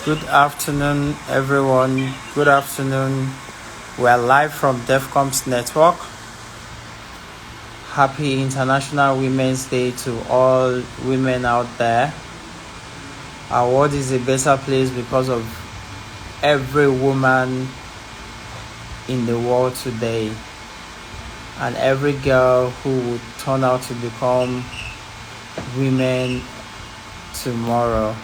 Good afternoon, everyone. Good afternoon. We are live from Devcoms network. Happy International Women's Day to all women out there. Our world is a better place because of every woman in the world today and every girl who would turn out to become women tomorrow.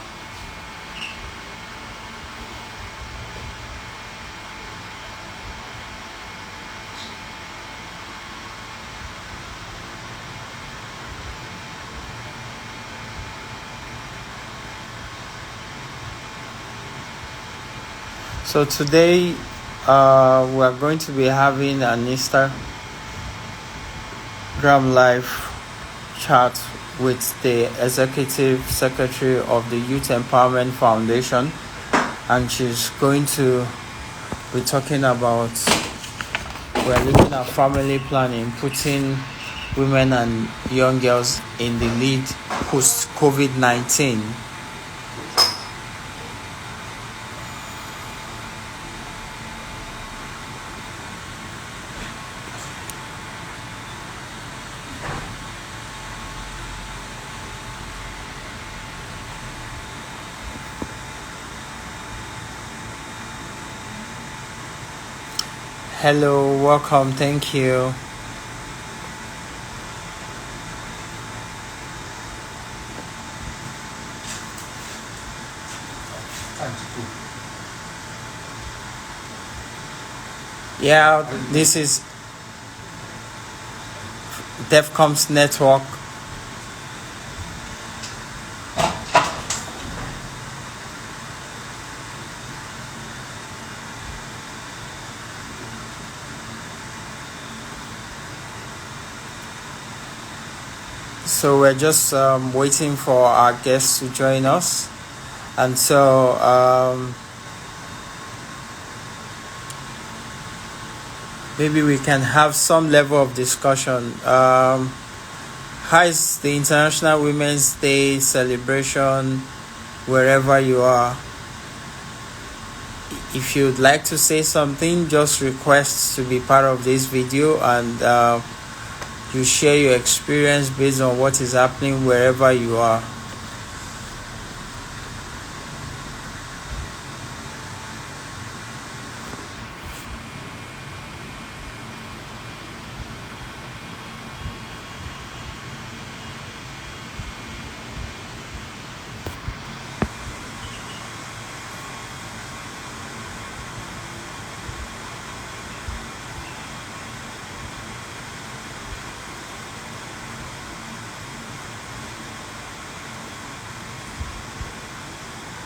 So today we are going to be having an Instagram live chat with the Executive Secretary of the Youth Empowerment Foundation, and she's going to be talking about, we're looking at family planning, putting women and young girls in the lead post-COVID-19. Hello, welcome, thank you. Yeah, this is Devcoms network. So we're just waiting for our guests to join us, and so maybe we can have some level of discussion. How is the International Women's Day celebration wherever you are? If you'd like to say something, just request to be part of this video, and you share your experience based on what is happening wherever you are.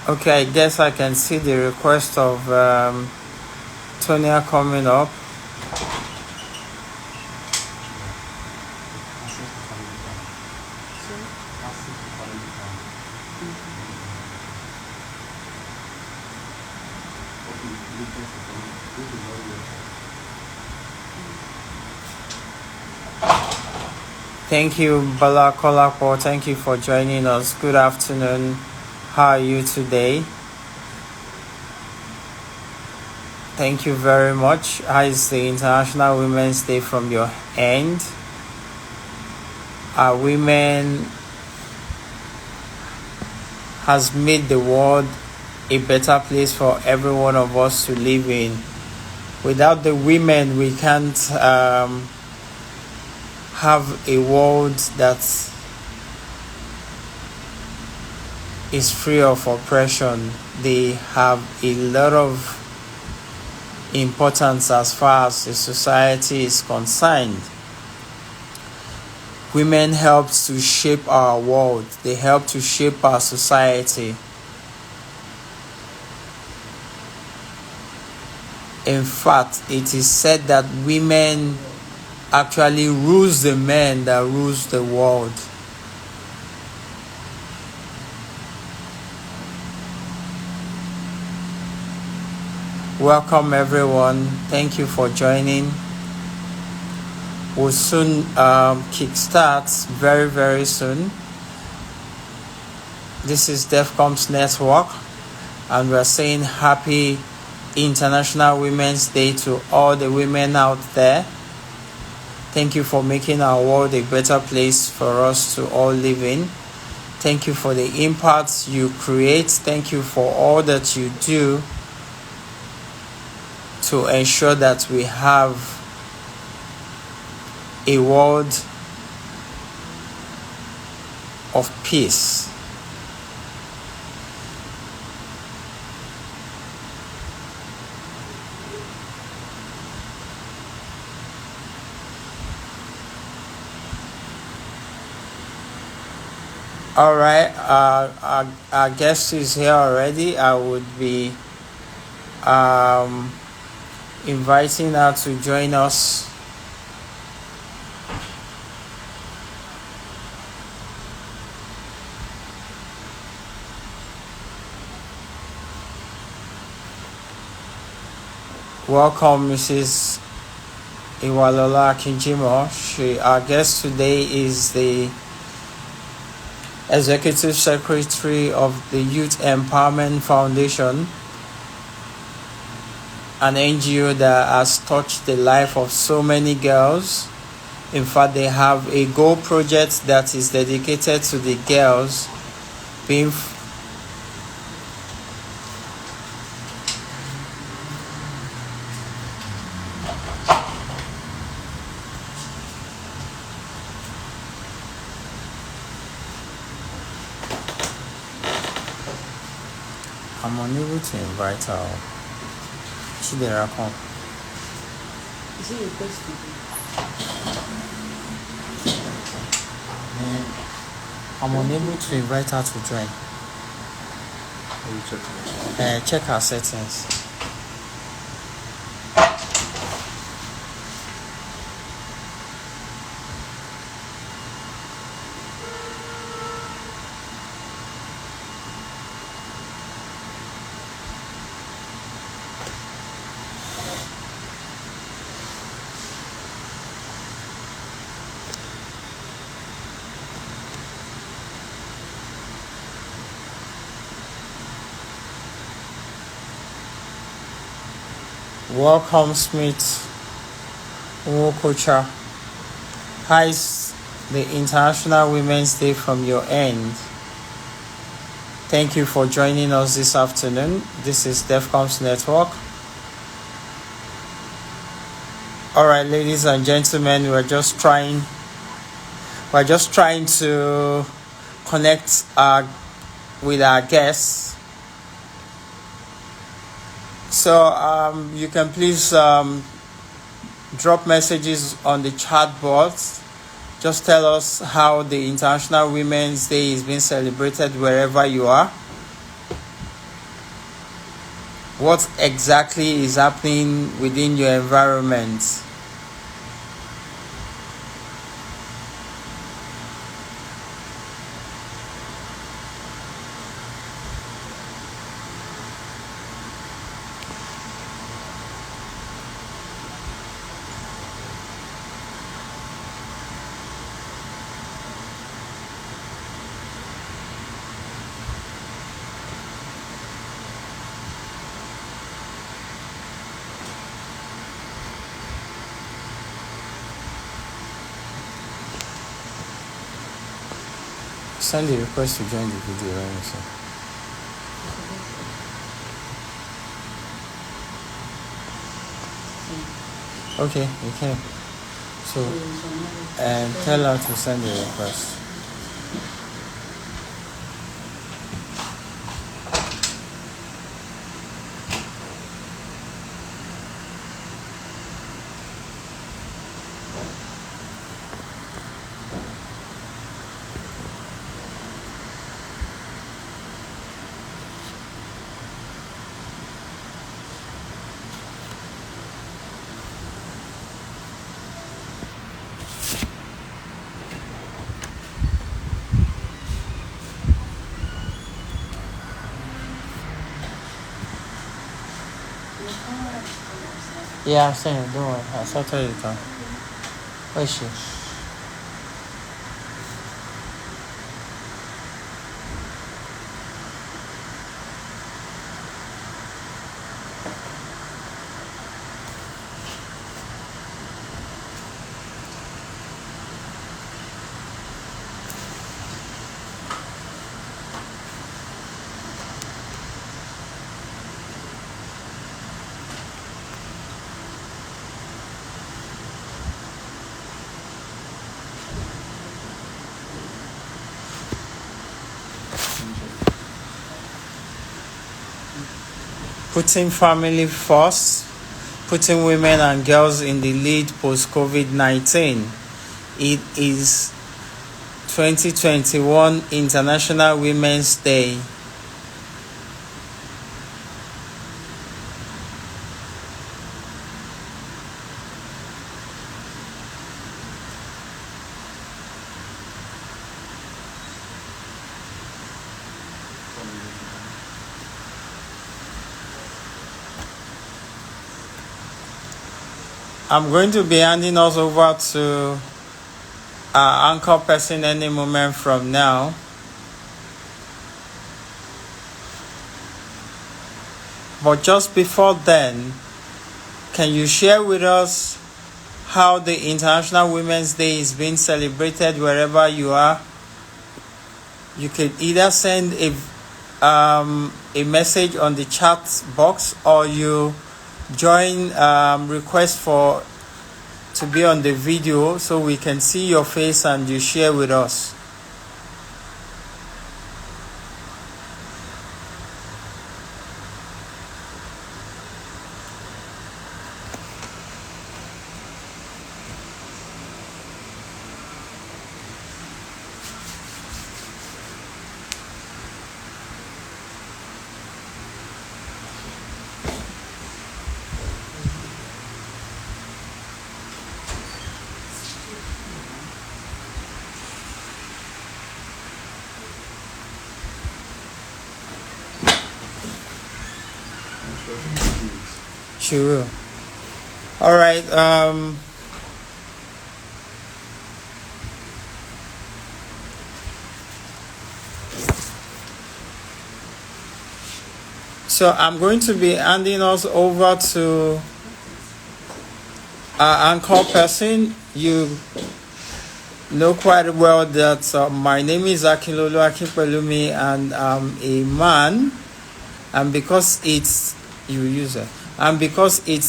Okay, I guess I can see the request of Tonya coming up. Thank you, Bala Kolapo. Thank you for joining us. Good afternoon. How are you today? Thank you very much. How is the International Women's Day from your end? Our women has made the world a better place for every one of us to live in. Without the women, we can't have a world that is free of oppression. They have a lot of importance as far as the society is concerned. Women help to shape our world. They help to shape our society. In fact, it is said that women actually rules the men that rules the world. Welcome everyone. Thank you for joining. We'll soon kickstart very soon. This is Devcoms Network. And we're saying happy International Women's Day to all the women out there. Thank you for making our world a better place for us to all live in. Thank you for the impacts you create. Thank you for all that you do to ensure that we have a world of peace. All right, our guest is here already. I would be inviting her to join us. Welcome, Mrs. Iwalola AkinJimoh. Our guest today is the Executive Secretary of the Youth Empowerment Foundation, an NGO that has touched the life of so many girls. In fact, they have a Go project that is dedicated to the girls being I'm unable to invite her. Chidera, come. Is it requested? I'm unable to invite her to join. Are you checking it? Check her settings. Welcome, Smith Wokocha. How is the International Women's Day from your end? Thank you for joining us this afternoon. This is Devcoms Network. All right, ladies and gentlemen, we're just trying to connect with our guests. So you can please drop messages on the chat box. Just tell us how the International Women's Day is being celebrated wherever you are. What exactly is happening within your environment? Send a request to join the video. Let me see. Okay, you can. So, and tell her to send a request. Yeah, I'm saying, don't worry. I'll sort it out. Where is she? putting family first, putting women and girls in the lead post-COVID-19. It is 2021 International Women's Day. I'm going to be handing us over to our anchor person any moment from now. But just before then, can you share with us how the International Women's Day is being celebrated wherever you are? You can either send a message on the chat box, or you join request for to be on the video so we can see your face and you share with us. Sure. All right. So I'm going to be handing us over to our anchor person. You know quite well that my name is Iwalola AkinJimoh, and I'm a man. And because it's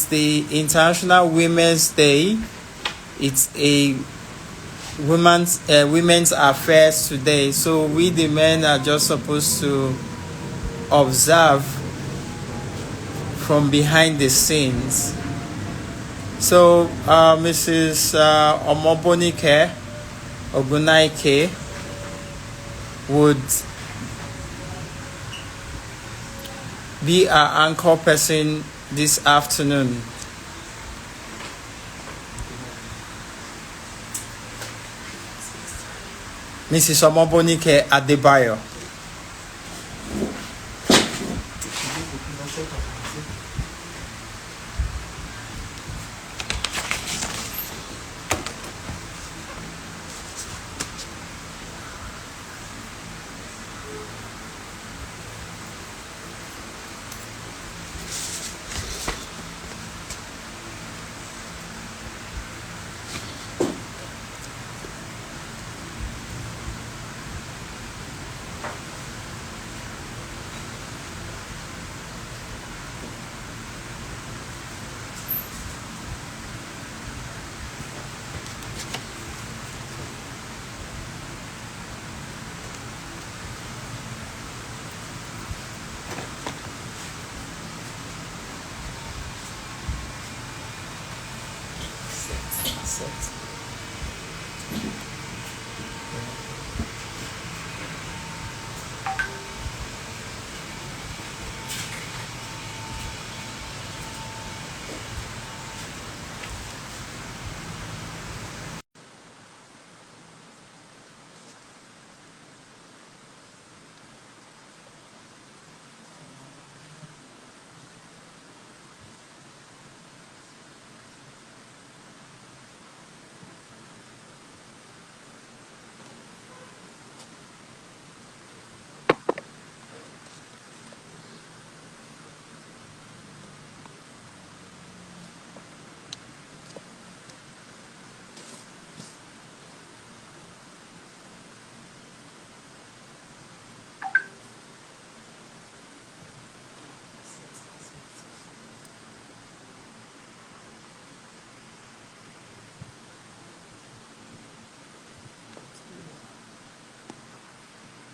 the International Women's Day, it's a women's affairs today. So we the men are just supposed to observe from behind the scenes. So Mrs. Omobonike Ogunaike would be our anchor person this afternoon. Mrs. Omobonike Adebayo.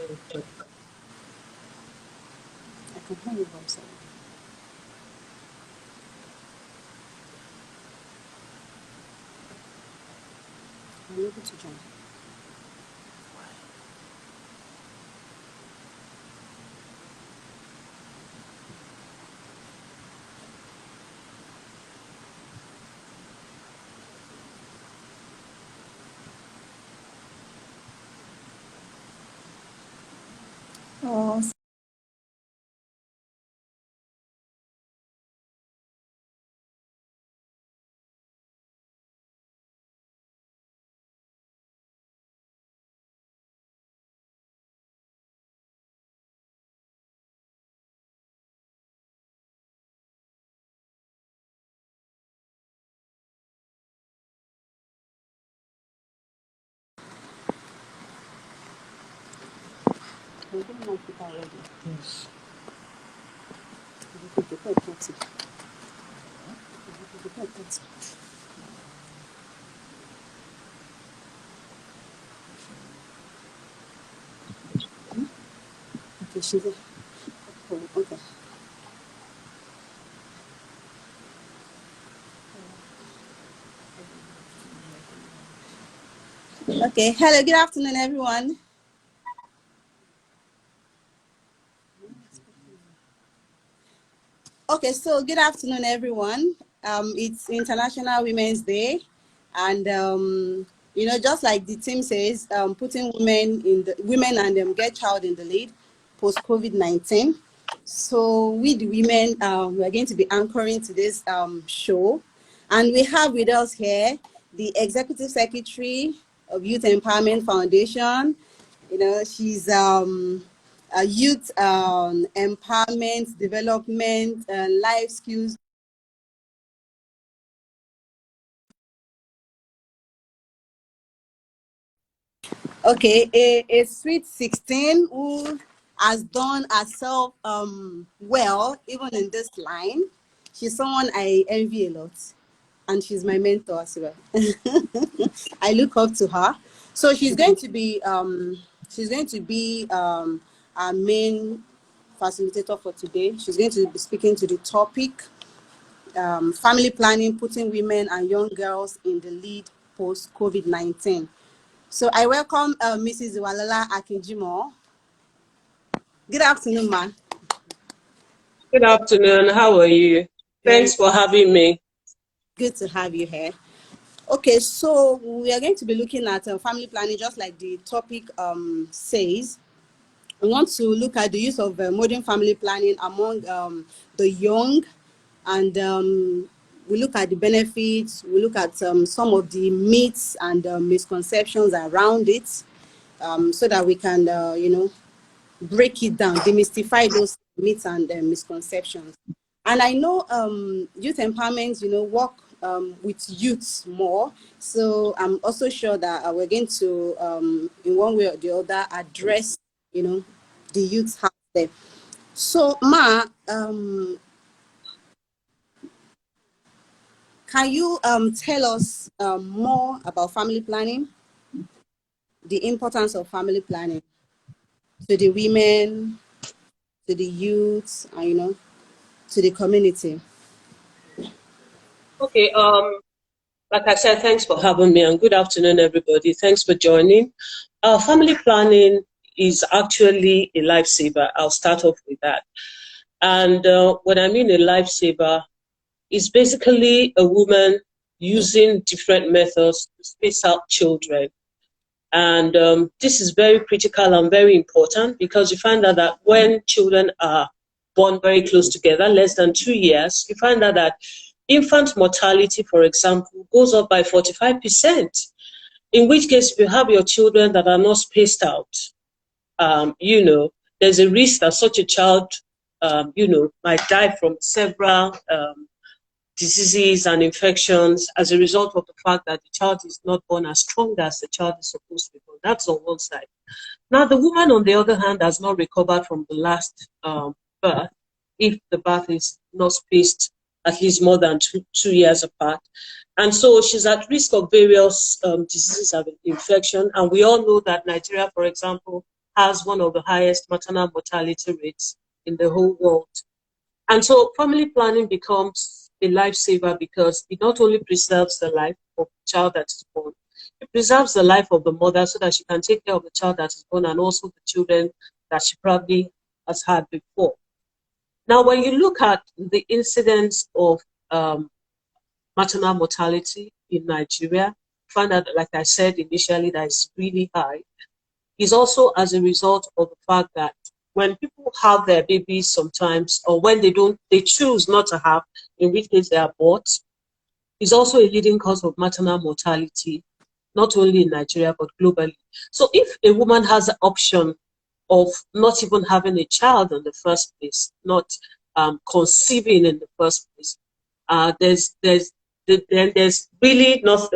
I can hear you, I'm sorry. I'm able to join. Oh, I'm getting my people already. Yes. You could prepare 30. You could prepare 30. Okay, she's there. Oh, okay. okay. Hello, good afternoon, everyone. Okay, so good afternoon, everyone. It's International Women's Day, and just like the team says, putting women and get child in the lead post COVID-19. So we the women, we are going to be anchoring today's show, and we have with us here the Executive Secretary of Youth Empowerment Foundation. She's youth empowerment, development, life skills. Okay, a sweet 16 who has done herself well, even in this line. She's someone I envy a lot, and she's my mentor as well. I look up to her. So she's going to be our main facilitator for today. She's going to be speaking to the topic family planning, putting women and young girls in the lead post COVID-19. So I welcome Mrs. Iwalola AkinJimoh. Good afternoon, ma. Good afternoon. How are you? Very Thanks for having me. good to have you here. Okay, so we are going to be looking at family planning, just like the topic says. We want to look at the use of modern family planning among the young, and we look at the benefits, we look at some of the myths and misconceptions around it, so that we can, break it down, demystify those myths and misconceptions. And I know youth empowerment, work with youths more. So I'm also sure that we're going to, in one way or the other, address, the youths out there. So, Ma, can you tell us more about family planning, the importance of family planning to the women, to the youths, and, to the community? Okay, like I said, thanks for having me and good afternoon, everybody. Thanks for joining. Family planning is actually a lifesaver. I'll start off with that. And when I mean a lifesaver, it's basically a woman using different methods to space out children. And this is very critical and very important because you find out that when children are born very close together, less than 2 years, you find out that infant mortality, for example, goes up by 45%. In which case, if you have your children that are not spaced out, there's a risk that such a child, might die from several diseases and infections as a result of the fact that the child is not born as strong as the child is supposed to be born. That's on one side. Now, the woman, on the other hand, has not recovered from the last birth if the birth is not spaced at least more than 2 years apart. And so she's at risk of various diseases and infection. And we all know that Nigeria, for example, has one of the highest maternal mortality rates in the whole world. And so family planning becomes a lifesaver because it not only preserves the life of the child that is born, it preserves the life of the mother so that she can take care of the child that is born and also the children that she probably has had before. Now, when you look at the incidence of maternal mortality in Nigeria, find that, like I said initially, that is really high, is also as a result of the fact that when people have their babies sometimes, or when they choose not to have, in which case they abort, is also a leading cause of maternal mortality, not only in Nigeria, but globally. So if a woman has the option of not even having a child in the first place, not conceiving in the first place, then there's really not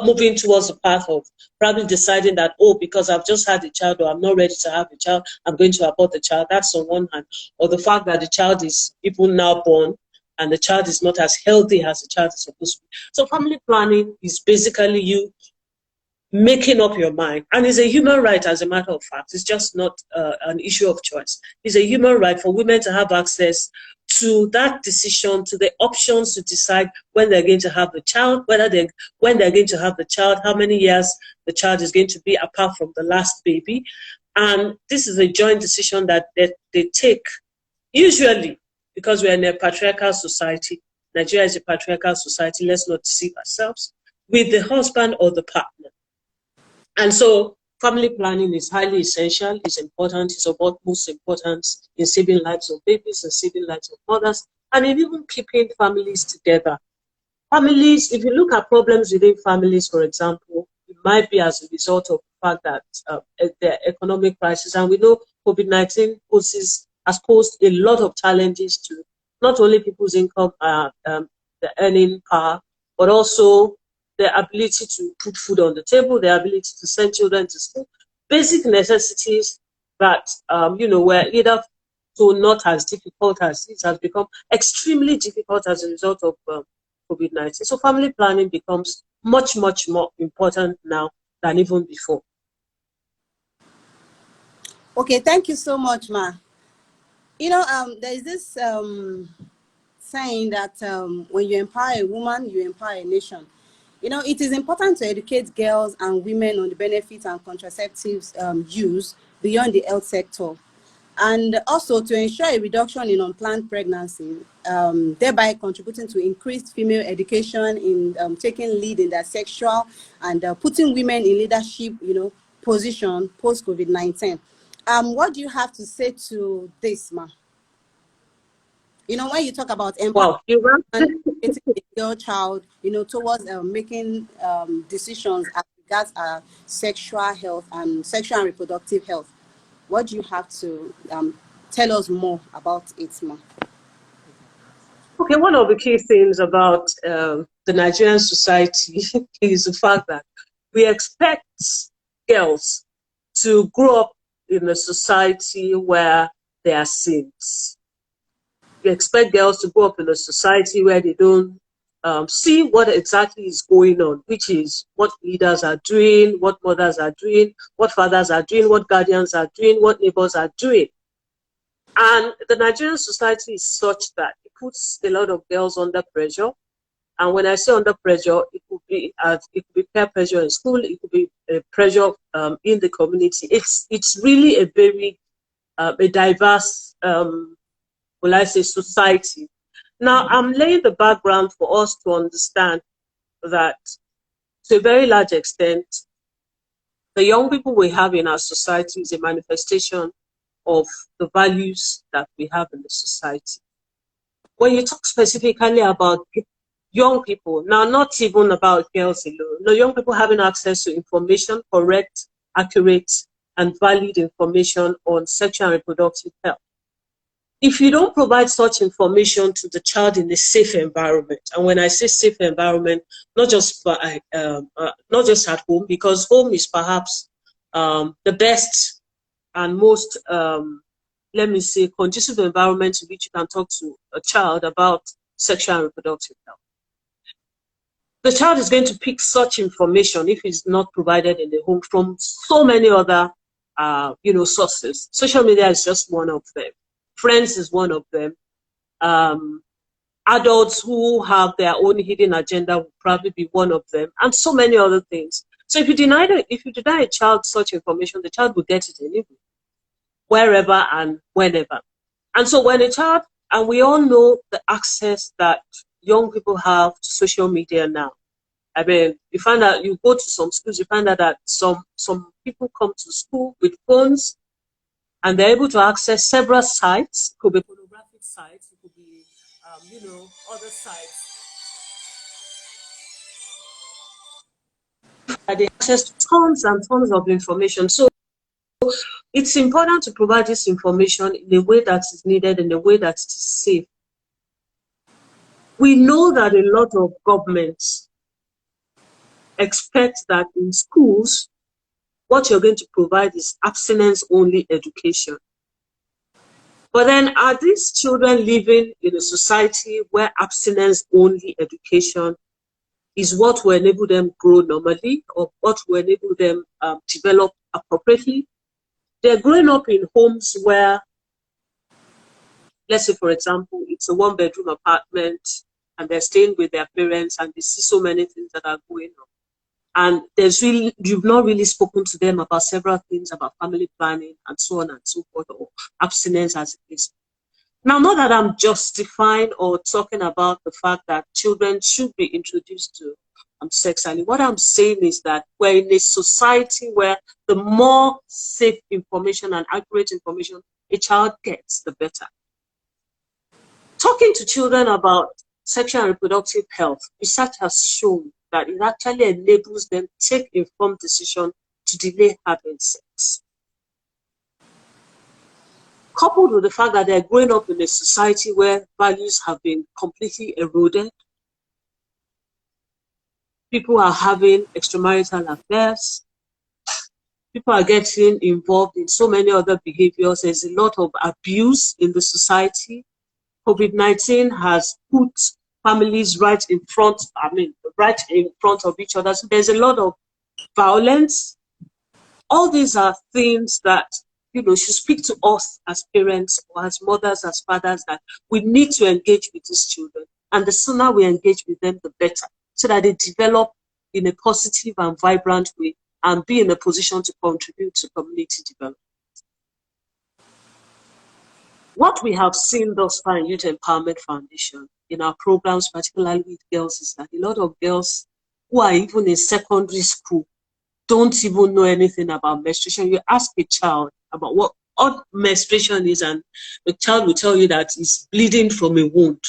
moving towards the path of probably deciding that, oh, because I've just had a child or I'm not ready to have a child, I'm going to abort the child. That's on one hand. Or the fact that the child is even now born and the child is not as healthy as the child is supposed to be. So family planning is basically you making up your mind, and it's a human right. As a matter of fact, it's just not an issue of choice. It's a human right for women to have access to that decision, to the options to decide when they're going to have the child, when they're going to have the child, how many years the child is going to be apart from the last baby. And this is a joint decision that they take, usually, because we're in a patriarchal society. Nigeria is a patriarchal society, let's not deceive ourselves, with the husband or the partner. And so family planning is highly essential, it's important, it's of utmost importance in saving lives of babies and saving lives of mothers, and in even keeping families together. Families, if you look at problems within families, for example, it might be as a result of the fact that the economic crisis, and we know COVID-19 has posed a lot of challenges to not only people's income, the earning power, but also the ability to put food on the table, the ability to send children to school, basic necessities that, were either so not as difficult as it has become extremely difficult as a result of COVID-19. So family planning becomes much, much more important now than even before. Okay, thank you so much, Ma. There is this saying that when you empower a woman, you empower a nation. It is important to educate girls and women on the benefits and contraceptives use beyond the health sector, and also to ensure a reduction in unplanned pregnancy, thereby contributing to increased female education in taking lead in their sexual and putting women in leadership, position post-COVID-19. What do you have to say to this, Ma? When you talk about empowering a girl child, towards making decisions as regards sexual health and sexual and reproductive health, what do you have to tell us more about it, Ma? Okay, one of the key things about the Nigerian society is the fact that we expect girls to grow up in a society where there are sins. We expect girls to grow up in a society where they don't see what exactly is going on, which is what leaders are doing, what mothers are doing, what fathers are doing, what guardians are doing, what neighbors are doing. And the Nigerian society is such that it puts a lot of girls under pressure. And when I say under pressure, it could be peer pressure in school, it could be pressure in the community. It's really a very a diverse will I say, society. Now, I'm laying the background for us to understand that, to a very large extent, the young people we have in our society is a manifestation of the values that we have in the society. When you talk specifically about young people, now not even about girls alone, no, young people having access to information, correct, accurate, and valid information on sexual and reproductive health. If you don't provide such information to the child in a safe environment, and when I say safe environment, not just at home, because home is perhaps the best and most, let me say, conducive environment in which you can talk to a child about sexual and reproductive health. The child is going to pick such information if it's not provided in the home from so many other, sources. Social media is just one of them. Friends is one of them. Adults who have their own hidden agenda will probably be one of them, and so many other things. So if you deny a child such information, the child will get it anyway, wherever and whenever. And so when a child, and we all know the access that young people have to social media now. I mean, you find out, you go to some schools, you find out that some people come to school with phones and they're able to access several sites. It could be pornographic sites, it could be, other sites. And they access tons and tons of information. So it's important to provide this information in a way that is needed, in a way that is safe. We know that a lot of governments expect that in schools, what you're going to provide is abstinence-only education. But then are these children living in a society where abstinence-only education is what will enable them grow normally, or what will enable them develop appropriately? They're growing up in homes where, let's say, for example, it's a one-bedroom apartment and they're staying with their parents and they see so many things that are going on. And you've not really spoken to them about several things about family planning and so on and so forth, or abstinence as it is. Now, not that I'm justifying or talking about the fact that children should be introduced to sex early. What I'm saying is that we're in a society where the more safe information and accurate information a child gets, the better. Talking to children about sexual and reproductive health, research has shown that it actually enables them to take informed decisions to delay having sex. Coupled with the fact that they're growing up in a society where values have been completely eroded, people are having extramarital affairs, people are getting involved in so many other behaviors. There's a lot of abuse in the society. COVID-19 has put families right in front of each other. So there's a lot of violence. All these are things that, should speak to us as parents or as mothers, as fathers, that we need to engage with these children. And the sooner we engage with them, the better, so that they develop in a positive and vibrant way and be in a position to contribute to community development. What we have seen thus far in Youth Empowerment Foundation, in our programs, particularly with girls, is that a lot of girls who are even in secondary school don't even know anything about menstruation. You ask a child about what menstruation is, and the child will tell you that it's bleeding from a wound.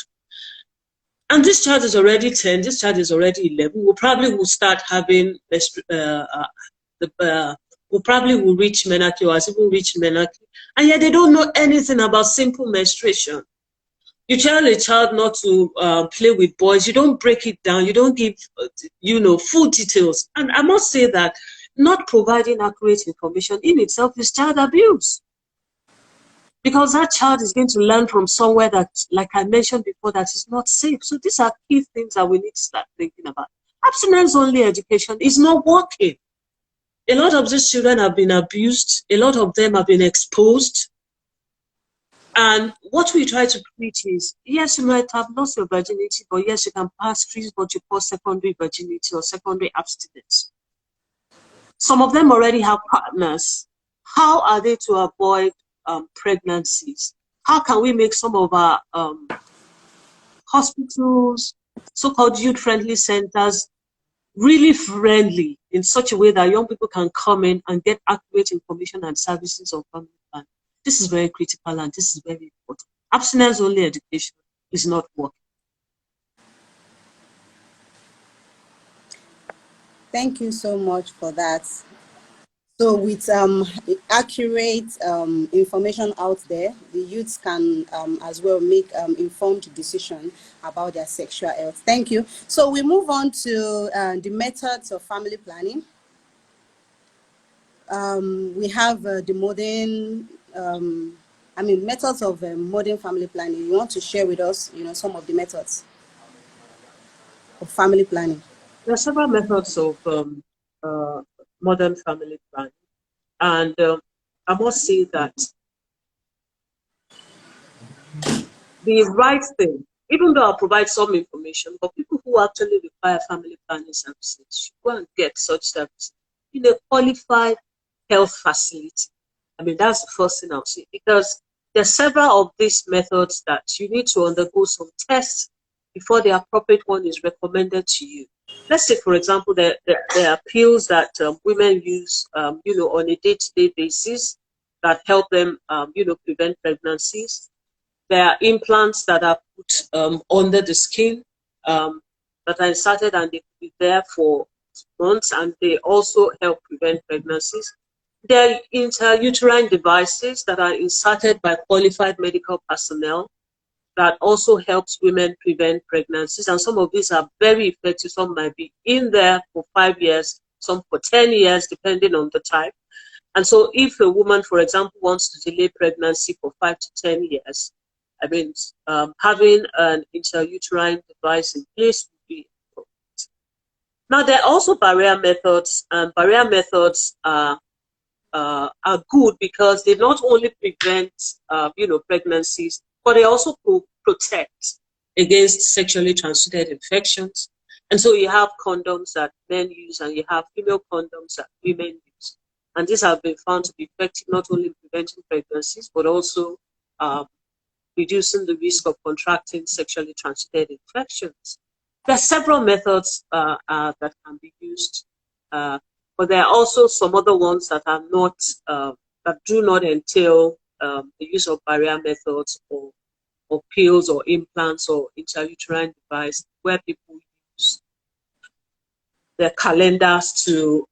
And this child is already 10, this child is already 11. We probably will start having, we probably will reach menarche or has even reached menarche. And yet they don't know anything about simple menstruation. You tell a child not to play with boys, you don't break it down, you don't give, full details. And I must say that not providing accurate information in itself is child abuse. Because that child is going to learn from somewhere that, like I mentioned before, that is not safe. So these are key things that we need to start thinking about. Abstinence-only education is not working. A lot of these children have been abused. A lot of them have been exposed. And what we try to preach is, yes, you might have lost your virginity, but yes, you can pass through what you call secondary virginity or secondary abstinence. Some of them already have partners. How are they to avoid pregnancies? How can we make some of our hospitals, so-called youth-friendly centers, really friendly in such a way that young people can come in and get accurate information and services on family planning? This is very critical and this is very important. Abstinence-only education is not working. Thank you so much for that. So with accurate information out there, the youths can as well make informed decisions about their sexual health. Thank you. So we move on to the methods of family planning. We have the modern, methods of modern family planning. You want to share with us, some of the methods of family planning? There are several methods of modern family planning. And I must say that the right thing even though I'll provide some information, but people who actually require family planning services should go and get such services in a qualified health facility. I mean, that's the first thing I'll say, because there are several of these methods that you need to undergo some tests before the appropriate one is recommended to you. Let's say, for example, there are pills that women use, on a day-to-day basis that help them, prevent pregnancies. There are implants that are put under the skin that are inserted, and they could be there for months, and they also help prevent pregnancies. There are intrauterine devices that are inserted by qualified medical personnel that also helps women prevent pregnancies. And some of these are very effective. Some might be in there for 5 years, some for 10 years, depending on the type. And so if a woman, for example, wants to delay pregnancy for 5 to 10 years, I mean, having an intrauterine device in place would be important. Now, there are also barrier methods, and barrier methods are good because they not only prevent, pregnancies, but they also protect against sexually transmitted infections. And so you have condoms that men use, and you have female condoms that women use. And these have been found to be effective not only in preventing pregnancies, but also reducing the risk of contracting sexually transmitted infections. There are several methods that can be used, but there are also some other ones that are not, that do not entail the use of barrier methods or pills or implants or intrauterine device, where people use their calendars to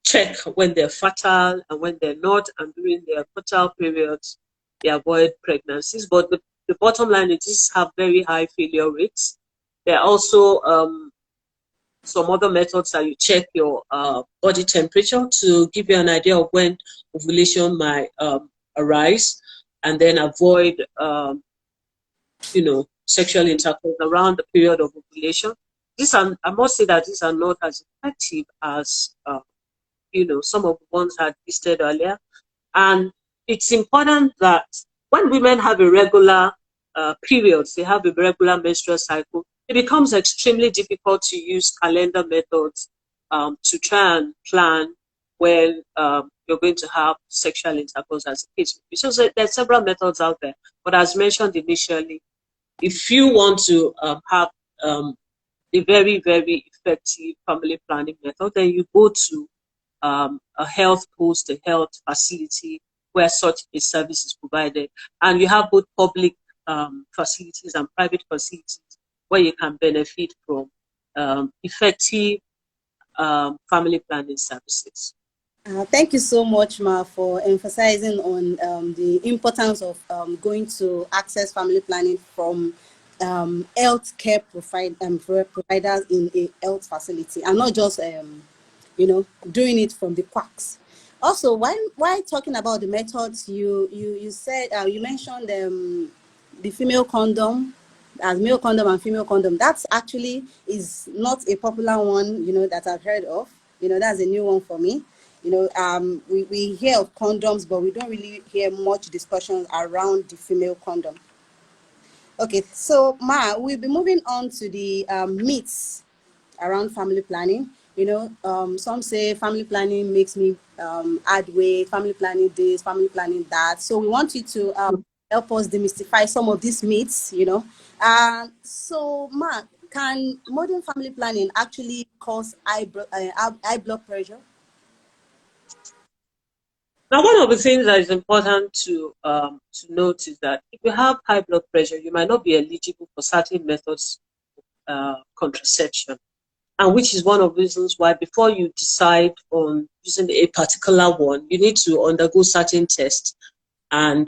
check when they're fertile and when they're not, and during their fertile periods, they avoid pregnancies. But the bottom line is these have very high failure rates. There are also some other methods that you check your body temperature to give you an idea of when ovulation might arise, and then avoid sexual intercourse around the period of ovulation. I must say that these are not as effective as some of the ones I listed earlier. And it's important that when women have a regular periods, they have a regular menstrual cycle, it becomes extremely difficult to use calendar methods to try and plan when you're going to have sexual intercourse as a case. So there are several methods out there, but as mentioned initially, if you want to have a very, very effective family planning method, then you go to a health post, a health facility where such a service is provided. And you have both public facilities and private facilities where you can benefit from effective family planning services. Thank you so much, Ma, for emphasizing on the importance of going to access family planning from healthcare providers in a health facility, and not just doing it from the quacks. Also, while talking about the methods, you said you mentioned the female condom, as male condom and female condom. That's actually is not a popular one, that I've heard of. That's a new one for me. We hear of condoms, but we don't really hear much discussion around the female condom. Okay, so Ma, we'll be moving on to the myths around family planning. Some say family planning makes me add weight, family planning this, family planning that. So we want you to help us demystify some of these myths, So, Ma, can modern family planning actually cause high blood pressure? Now, one of the things that is important to note is that if you have high blood pressure, you might not be eligible for certain methods of contraception. And which is one of the reasons why before you decide on using a particular one, you need to undergo certain tests and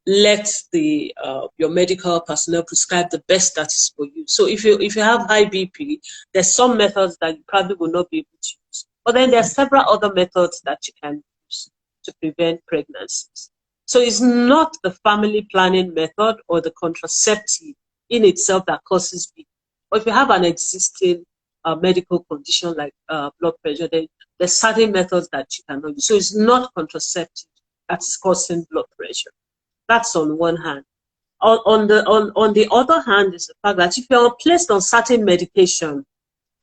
let your medical personnel prescribe the best that is for you. So if you have high BP, there's some methods that you probably will not be able to use. But then there are several other methods that you can use to prevent pregnancies. So it's not the family planning method or the contraceptive in itself that causes BP. Or if you have an existing medical condition like blood pressure, then there's certain methods that you cannot use. So it's not contraceptive that's causing blood pressure. That's on one hand. On the other hand, is the fact that if you're placed on certain medication,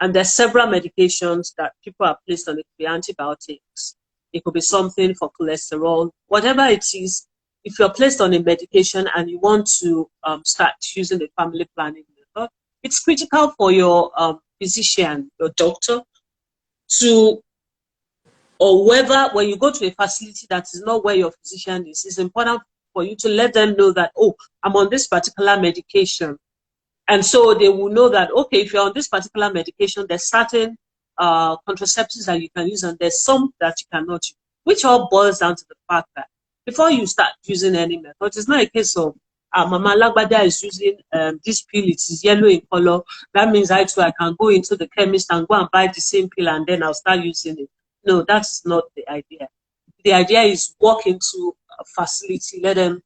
and there's several medications that people are placed on, it could be antibiotics, it could be something for cholesterol, whatever it is. If you're placed on a medication and you want to start using the family planning method, it's critical for your physician, your doctor, to, or whether when you go to a facility that is not where your physician is, it's important for you to let them know that, oh, I'm on this particular medication. And so they will know that, okay, if you're on this particular medication, there's certain contraceptives that you can use and there's some that you cannot use, which all boils down to the fact that before you start using any method, it's not a case of, Mama Lagbada is using this pill, it is yellow in color. That means I too, I can go into the chemist and go and buy the same pill and then I'll start using it. No, that's not the idea. The idea is walk into a facility, let them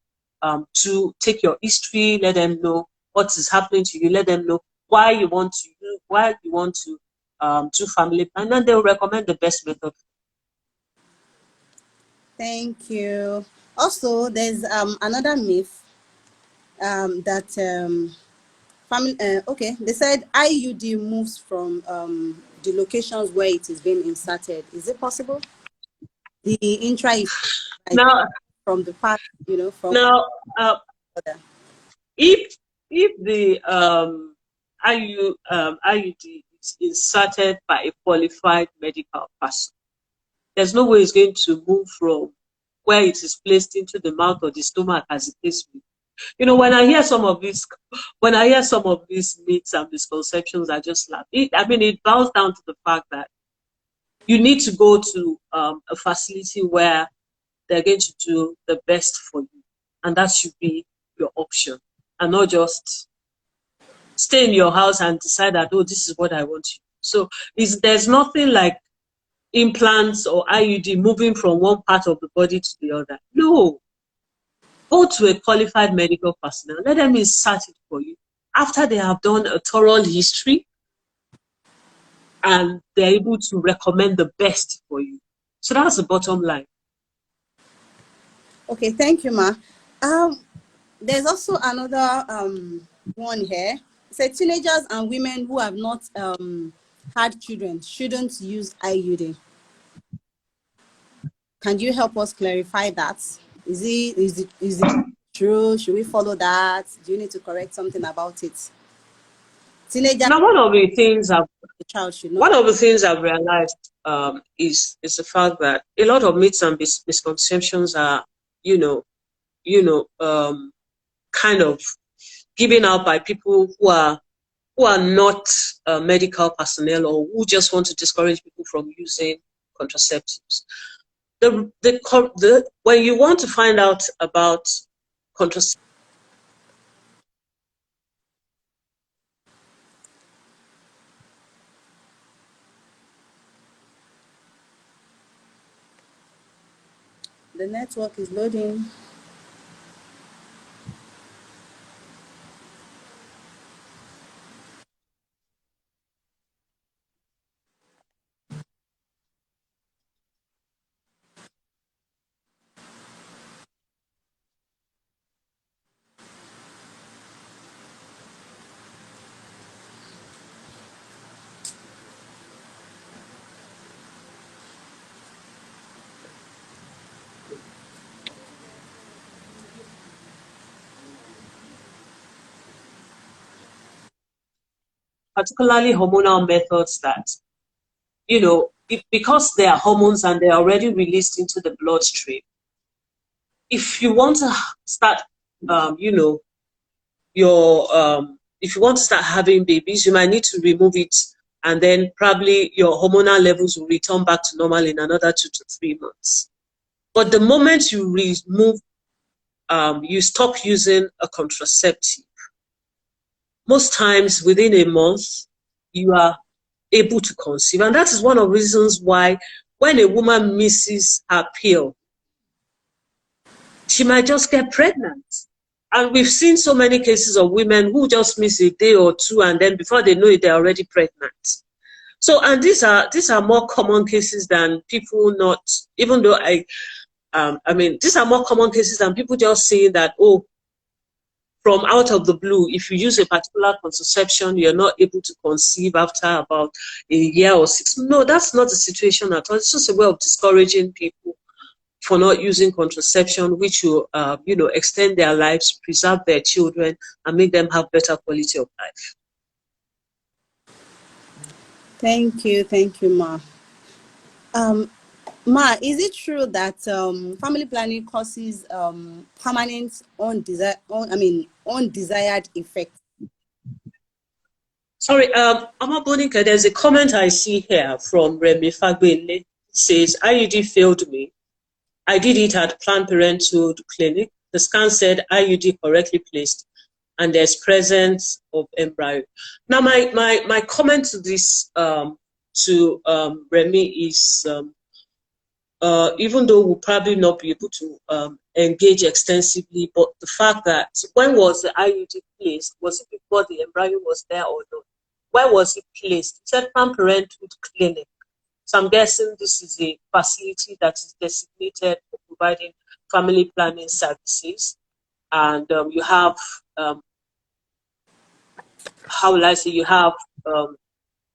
to take your history, let them know what is happening to you, let them know why you want to do family plan, and they'll recommend the best method. Thank you. Also, there's another myth that family. Okay, they said IUD moves from the locations where it is being inserted. Is it possible? The intra is Now, from the part, from now, other. if the IUD is inserted by a qualified medical person, there's no way it's going to move from where it is placed into the mouth or the stomach as it is. When I hear some of these myths and misconceptions, I just laugh. It boils down to the fact that you need to go to a facility where they're going to do the best for you, and that should be your option, and not just stay in your house and decide that, oh, this is what I want to do. So there's nothing like implants or IUD moving from one part of the body to the other. No. Go to a qualified medical personnel, let them insert it for you. After they have done a thorough history and they're able to recommend the best for you. So that's the bottom line. Okay, thank you, Ma. There's also another one here. It said teenagers and women who have not had children shouldn't use IUD. Can you help us clarify that? Is it true? Should we follow that? Do you need to correct something about it? Teenagers. Now, one of the things I've realized is the fact that a lot of myths and misconceptions are, kind of given out by people who are not medical personnel, or who just want to discourage people from using contraceptives. When you want to find out about contraceptives, the network is loading. particularly hormonal methods that, because they are hormones and they're already released into the bloodstream, if you want to start, if you want to start having babies, you might need to remove it, and then probably your hormonal levels will return back to normal in another 2 to 3 months. But the moment you remove, you stop using a contraceptive, most times within a month, you are able to conceive. And that is one of the reasons why when a woman misses her pill, she might just get pregnant. And we've seen so many cases of women who just miss a day or two, and then before they know it, they're already pregnant. So, and these are more common cases than people not, even though these are more common cases than people just saying that, oh, from out of the blue, if you use a particular contraception, you're not able to conceive after about a year or 6 months. No, that's not the situation at all. It's just a way of discouraging people for not using contraception, which will, extend their lives, preserve their children, and make them have better quality of life. Thank you, Ma. Ma, is it true that family planning causes permanent undesired effects? Sorry, Amabonika, there's a comment I see here from Remy Fagbele. It says, IUD failed me. I did it at Planned Parenthood clinic. The scan said IUD correctly placed, and there's presence of embryo. Now, my comment to this, Remy is, even though we'll probably not be able to engage extensively, but the fact that when was the IUD placed? Was it before the embryo was there or not? Where was it placed? It said Planned Parenthood clinic. So I'm guessing this is a facility that is designated for providing family planning services. And you have, how will I say, you have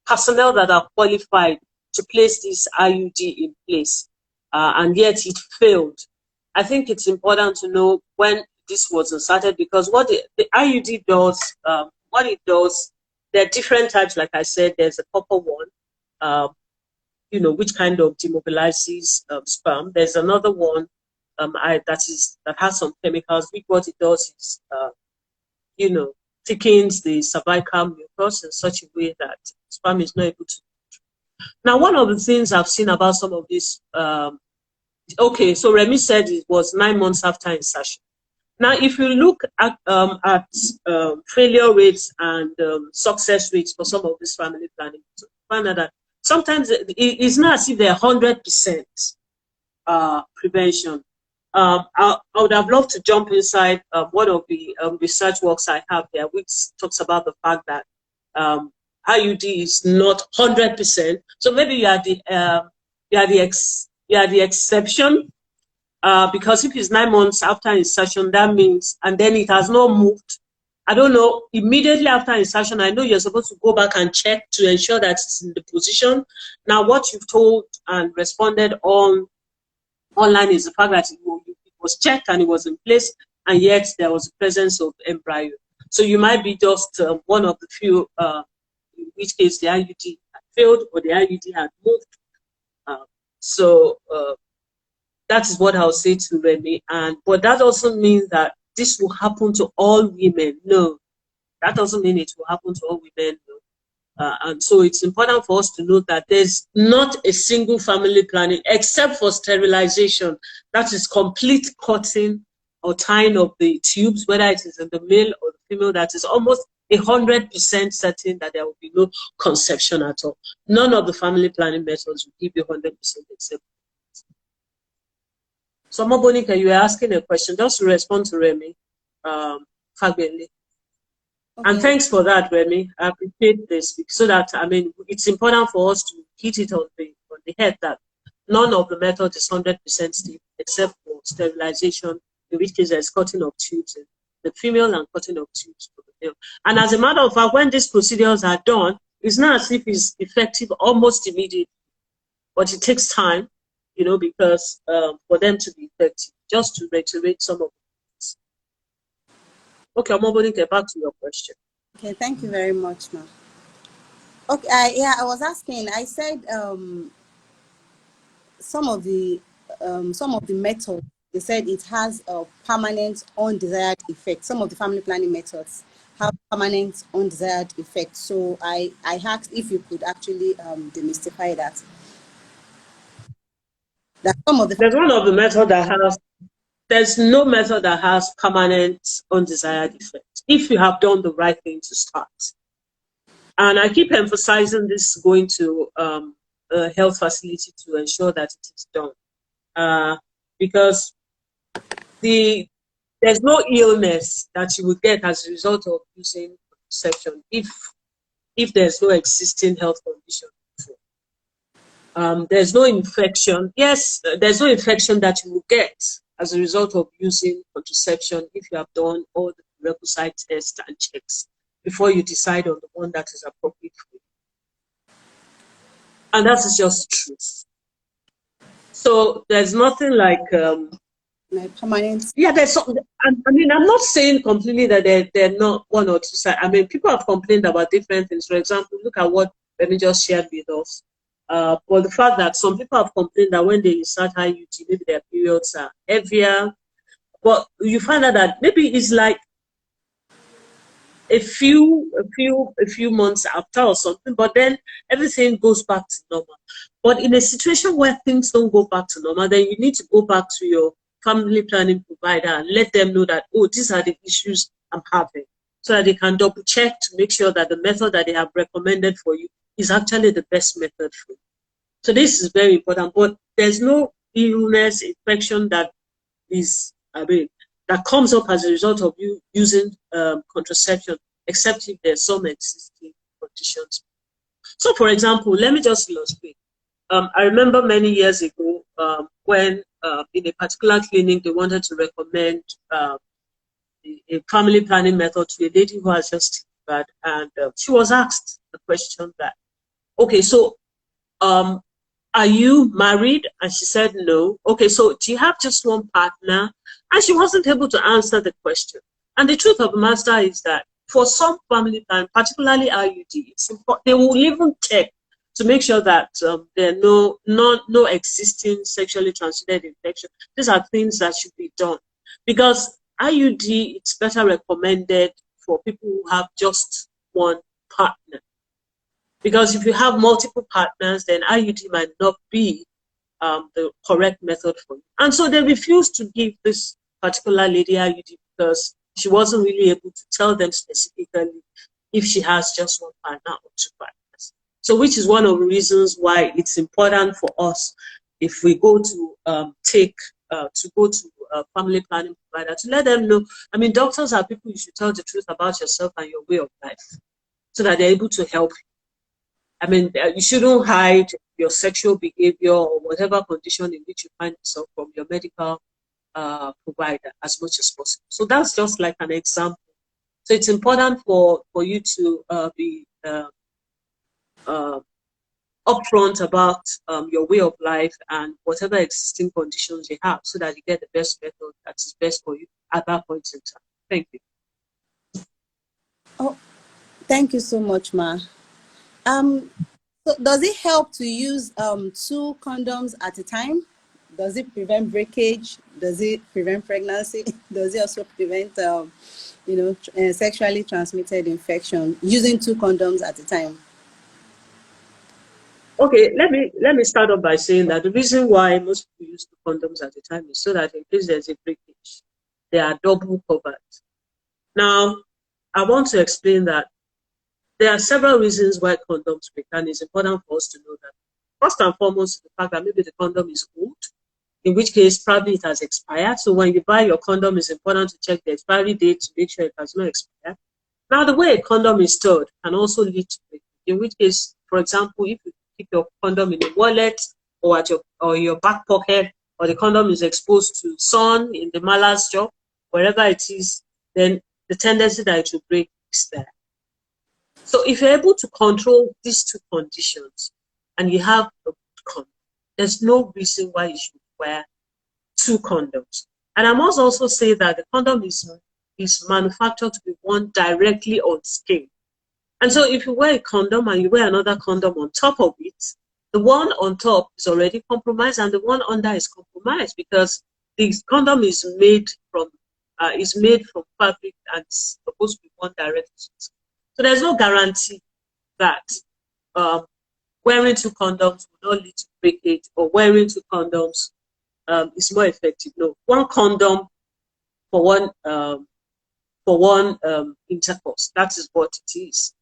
personnel that are qualified to place this IUD in place. And yet it failed. I think it's important to know when this was inserted, because what the IUD does, what it does, there are different types. Like I said, there's a copper one, which kind of demobilizes sperm. There's another one that has some chemicals, which what it does is, thickens the cervical mucus in such a way that sperm is not able to. Now, one of the things I've seen about some of this, okay, so Remy said it was 9 months after insertion. Now, if you look at failure rates and success rates for some of this family planning, you find out that sometimes it's not as if they're 100% prevention. I would have loved to jump inside one of the research works I have there, which talks about the fact that IUD is not 100%. So maybe you are the exception. Because if it's 9 months after insertion, that means, and then it has not moved. I don't know, immediately after insertion, I know you're supposed to go back and check to ensure that it's in the position. Now, what you've told and responded online is the fact that it was checked and it was in place, and yet there was a presence of embryo. So you might be just one of the few, in which case the IUD had failed or the IUD had moved. That is what I'll say to Remy. But that doesn't mean that this will happen to all women. No, that doesn't mean it will happen to all women. No. And so it's important for us to note that there's not a single family planning except for sterilization. That is complete cutting or tying of the tubes, whether it is in the male or the female, that is almost 100% certain that there will be no conception at all. None of the family planning methods will give you 100% except. So, Mobonika, you were asking a question. Just to respond to Remy, Fagbele. Okay. And thanks for that, Remy. I appreciate this, so that, it's important for us to hit it on the head that none of the method is 100% safe, except for sterilization, in which case there's cutting of tubes in the female and cutting of tubes for the male. And as a matter of fact, when these procedures are done, it's not as if it's effective almost immediately, but it takes time. Because for them to be effective, just to reiterate some of this. Okay, I'm going to get back to your question. Okay, thank you very much, ma'am. Okay, I was asking. I said some of the methods. They said it has a permanent undesired effect. Some of the family planning methods have permanent undesired effect. So I asked if you could actually demystify that. There's one of the method that has, there's no method that has permanent undesired effect if you have done the right thing to start. And I keep emphasizing this going to a health facility to ensure that it is done. Because there's no illness that you would get as a result of using contraception if there's no existing health condition. There's no infection. Yes, there's no infection that you will get as a result of using contraception if you have done all the requisite tests and checks before you decide on the one that is appropriate for you. And that is just the truth. So there's nothing like permanent. yeah, there's some, I mean, I'm not saying completely that they're not one or two sides. I mean, people have complained about different things. For example, look at what Benny just shared with us. But the fact that some people have complained that when they insert IUD, maybe their periods are heavier. But you find out that maybe it's like a few months after or something, but then everything goes back to normal. But in a situation where things don't go back to normal, then you need to go back to your family planning provider and let them know that, oh, these are the issues I'm having, so that they can double check to make sure that the method that they have recommended for you is actually the best method for you. So this is very important. But there's no illness, infection that is, that comes up as a result of you using contraception, except if there's some existing conditions. So, for example, let me just illustrate. I remember many years ago when in a particular clinic they wanted to recommend a family planning method to a lady who has just delivered, and she was asked the question that, okay, so are you married? And she said no. Okay, so do you have just one partner? And she wasn't able to answer the question. And the truth of the matter is that for some family plan, particularly IUD, it's important. They will even check to make sure that there are no existing sexually transmitted infection. These are things that should be done, because IUD, it's better recommended for people who have just one partner. Because if you have multiple partners, then IUD might not be the correct method for you. And so they refused to give this particular lady IUD because she wasn't really able to tell them specifically if she has just one partner or two partners. So which is one of the reasons why it's important for us, if we go to a family planning provider, to let them know. I mean, doctors are people you should tell the truth about yourself and your way of life, so that they're able to help you. I mean, you shouldn't hide your sexual behavior or whatever condition in which you find yourself from your medical provider as much as possible. So that's just like an example. So it's important for you to be upfront about your way of life and whatever existing conditions you have, so that you get the best method that is best for you at that point in time. Thank you. Oh, thank you so much, Ma. So does it help to use 2 condoms at a time? Does it prevent breakage? Does it prevent pregnancy? Does it also prevent, sexually transmitted infection using 2 condoms at a time? Okay, let me start off by saying that the reason why most people use 2 condoms at a time is so that in case there's a breakage, they are double covered. Now, I want to explain that there are several reasons why condoms break, and it's important for us to know that. First and foremost, the fact that maybe the condom is old, in which case probably it has expired. So when you buy your condom, it's important to check the expiry date to make sure it has not expired. Now, the way a condom is stored can also lead to breakage, in which case, for example, if you keep your condom in a wallet or at your back pocket, or the condom is exposed to sun in the malar's jaw, wherever it is, then the tendency that it will break is there. So if you're able to control these 2 conditions and you have a good condom, there's no reason why you should wear 2 condoms. And I must also say that the condom is manufactured to be worn directly on skin. And so if you wear a condom and you wear another condom on top of it, the one on top is already compromised and the one under is compromised, because the condom is made from fabric and it's supposed to be worn directly. So there's no guarantee that wearing 2 condoms will not lead to breakage, or wearing 2 condoms is more effective. No, 1 condom for one intercourse. That is what it is.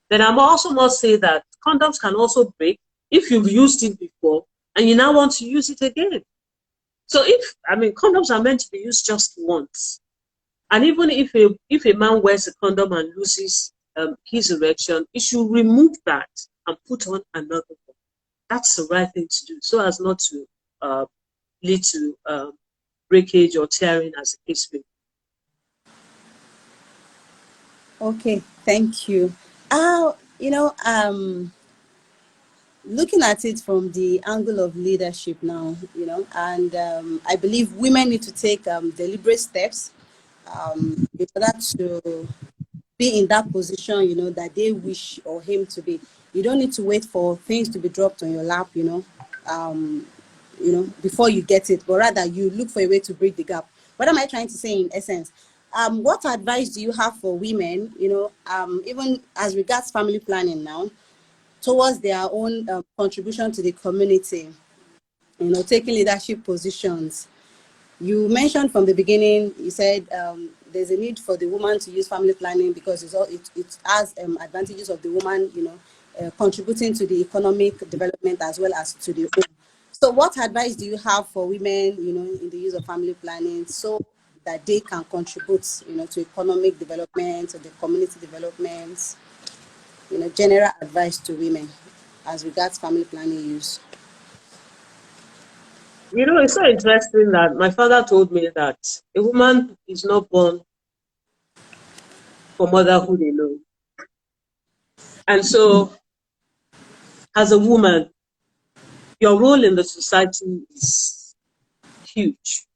Then I also must say that condoms can also break if you've used it before and you now want to use it again. So condoms are meant to be used just once. And even if a man wears a condom and loses his erection, he should remove that and put on another one. That's the right thing to do, so as not to lead to breakage or tearing, as the case may be. Okay, thank you. You know, looking at it from the angle of leadership now, you know, and I believe women need to take deliberate steps in order to be in that position, you know, that they wish or aim to be. You don't need to wait for things to be dropped on your lap, before you get it, but rather you look for a way to bridge the gap. What am I trying to say in essence? What advice do you have for women, even as regards family planning now, towards their own contribution to the community, taking leadership positions? You mentioned from the beginning, you said there's a need for the woman to use family planning because it has advantages of the woman, contributing to the economic development as well as to the home. So what advice do you have for women, in the use of family planning so that they can contribute, to economic development, to the community development, general advice to women as regards family planning use? You know, it's so interesting that my father told me that a woman is not born for motherhood alone. And so, as a woman, your role in the society is huge.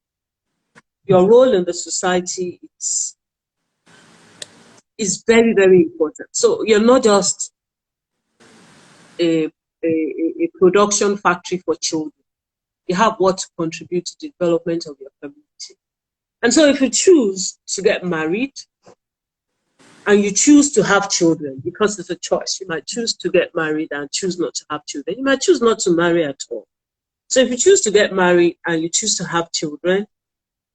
Your role in the society is very, very important. So you're not just a production factory for children. You have what to contribute to the development of your community. And so if you choose to get married and you choose to have children, because it's a choice, you might choose to get married and choose not to have children. You might choose not to marry at all. So if you choose to get married and you choose to have children,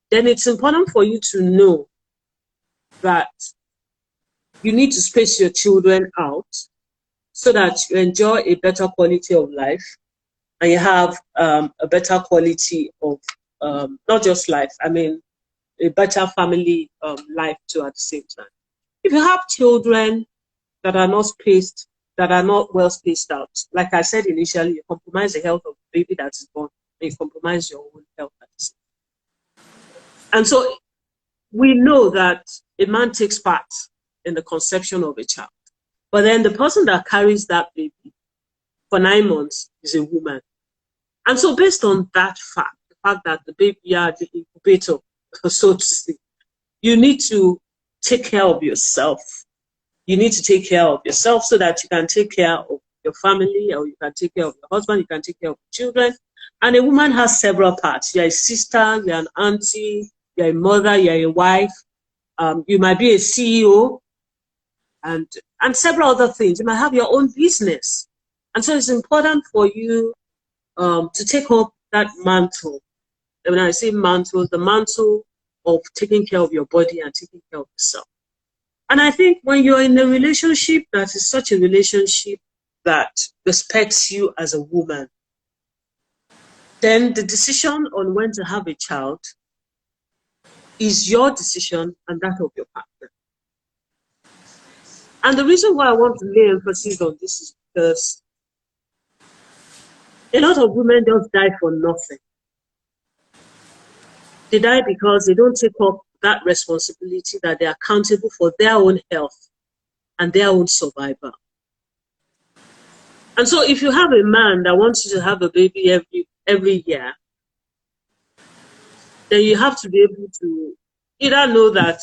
then it's important for you to know that you need to space your children out so that you enjoy a better quality of life and you have a better quality of not just life, I mean, a better family life too at the same time. If you have children that are not spaced, that are not well spaced out, like I said initially, you compromise the health of the baby that is born, and you compromise your own health at the same time. And so we know that a man takes part in the conception of a child, but then the person that carries that baby for 9 months is a woman. And so based on that fact, the fact that the baby, you are the incubator, so to speak, you need to take care of yourself. You need to take care of yourself so that you can take care of your family, or you can take care of your husband, you can take care of your children. And a woman has several parts. You're a sister, you're an auntie, you're a mother, you're a wife. You might be a CEO and several other things. You might have your own business. And so it's important for you to take up that mantle. And when I say mantle, the mantle of taking care of your body and taking care of yourself. And I think when you're in a relationship that is such a relationship that respects you as a woman, then the decision on when to have a child is your decision and that of your partner. And the reason why I want to lay emphasis on this is because a lot of women just die for nothing. They die because they don't take up that responsibility that they're accountable for their own health and their own survival. And so if you have a man that wants you to have a baby every year, then you have to be able to either know that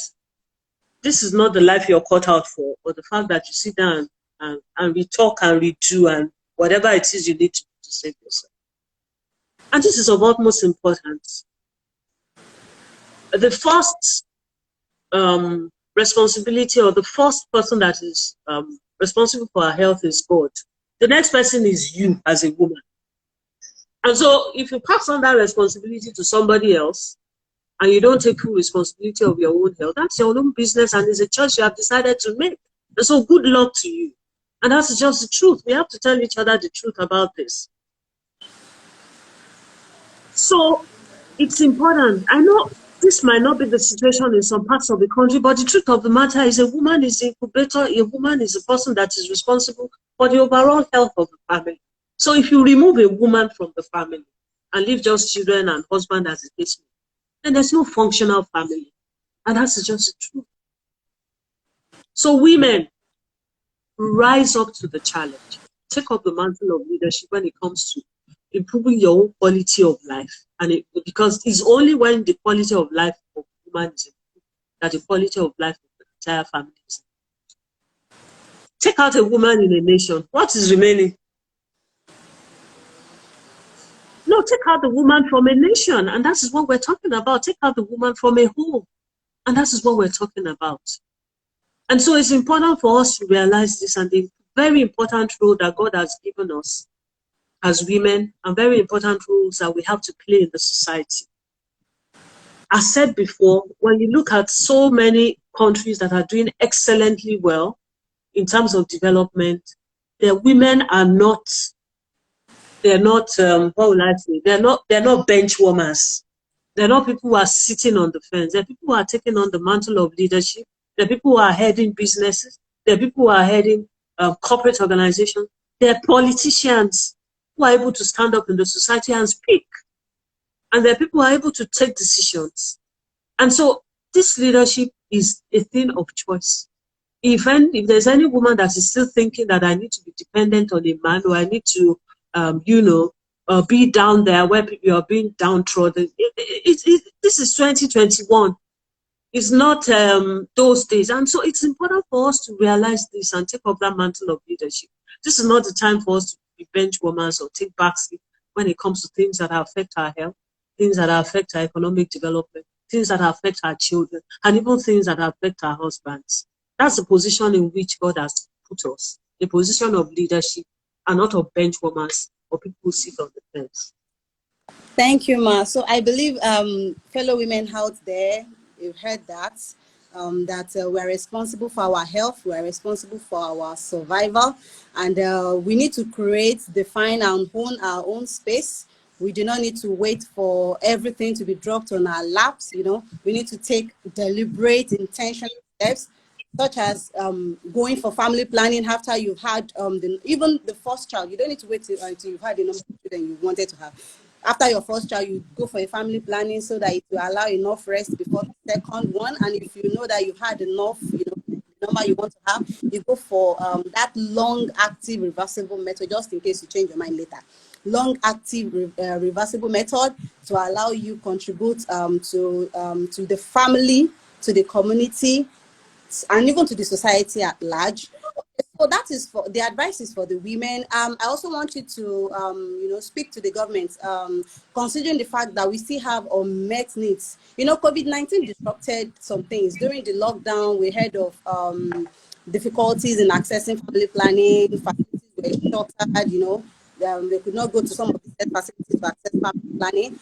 this is not the life you're cut out for, or the fact that you sit down and we talk and we do and whatever it is you need to do to save yourself. And this is of utmost importance. The first responsibility, or the first person that is responsible for our health, is God. The next person is you as a woman. And so if you pass on that responsibility to somebody else and you don't take full responsibility of your own health, that's your own business and it's a choice you have decided to make. And so good luck to you. And that's just the truth. We have to tell each other the truth about this. So it's important. I know this might not be the situation in some parts of the country, but the truth of the matter is a woman is the incubator, a woman is the person that is responsible for the overall health of the family. So if you remove a woman from the family and leave just children and husband as a case, then there's no functional family. And that's just the truth. So women, rise up to the challenge. Take up the mantle of leadership when it comes to improving your own quality of life. And because it's only when the quality of life of woman is improved that the quality of life of the entire family is improved. Take out a woman in a nation. What is remaining? No, take out the woman from a nation. And that is what we're talking about. Take out the woman from a home. And that is what we're talking about. And so it's important for us to realize this, and the very important role that God has given us as women, and very important roles that we have to play in the society. As said before, when you look at so many countries that are doing excellently well in terms of development, their women are not, what will I say, they're not bench warmers. They're not people who are sitting on the fence. They're people who are taking on the mantle of leadership. They're people who are heading businesses. They're people who are heading corporate organizations. They're politicians who are able to stand up in the society and speak. And they're people who are able to take decisions. And so this leadership is a thing of choice. If there's any woman that is still thinking that I need to be dependent on a man, or I need to, be down there where people are being downtrodden, this is 2021. It's not those days. And so it's important for us to realize this and take up that mantle of leadership. This is not the time for us to be bench warmers or take backseat when it comes to things that affect our health, things that affect our economic development, things that affect our children, and even things that affect our husbands. That's the position in which God has put us, a position of leadership, and not of bench warmers or people who sit on the fence. Thank you, Ma. So I believe, fellow women out there, you've heard that, we're responsible for our health, we're responsible for our survival, and we need to define and own our own space. We do not need to wait for everything to be dropped on our laps. We need to take deliberate, intentional steps, such as going for family planning after you've had even the first child. You don't need to wait until you've had the number of children you wanted to have. After your first child, you go for a family planning so that it will allow enough rest before the second one. And if you know that you've had enough, the number you want to have, you go for that long-active reversible method, just in case you change your mind later. Long-active reversible method to allow you contribute to the family, to the community, and even to the society at large. So that is for the advice is for the women. I also want you to, speak to the government, considering the fact that we still have unmet needs. COVID-19 disrupted some things. During the lockdown, we heard of difficulties in accessing family planning. Facilities were shorted, they could not go to some of the said facilities to access family planning.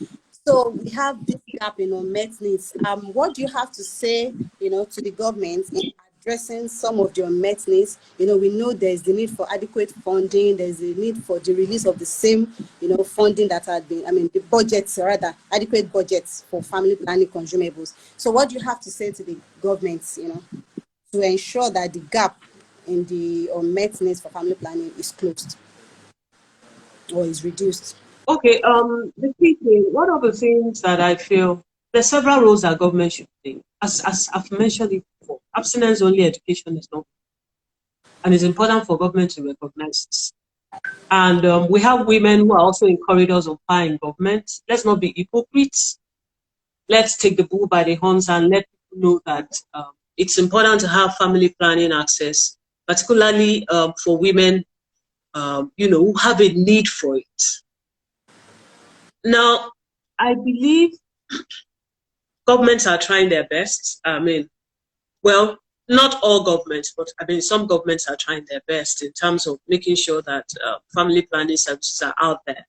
So we have this gap in unmet needs. What do you have to say, to the government in addressing some of the unmet needs? We know there's the need for adequate funding. There's the need for the release of the same, funding that had been, the budgets, rather, adequate budgets for family planning consumables. So what do you have to say to the government, to ensure that the gap in the unmet needs for family planning is closed or is reduced? Okay, the key thing, one of the things that I feel, there's several roles that government should play. As I've mentioned it before, abstinence-only education is not, and it's important for government to recognize this. And we have women who are also in corridors of power in government. Let's not be hypocrites. Let's take the bull by the horns and let people know that it's important to have family planning access, particularly for women, who have a need for it. Now, I believe governments are trying their best. Well, not all governments, but some governments are trying their best in terms of making sure that family planning services are out there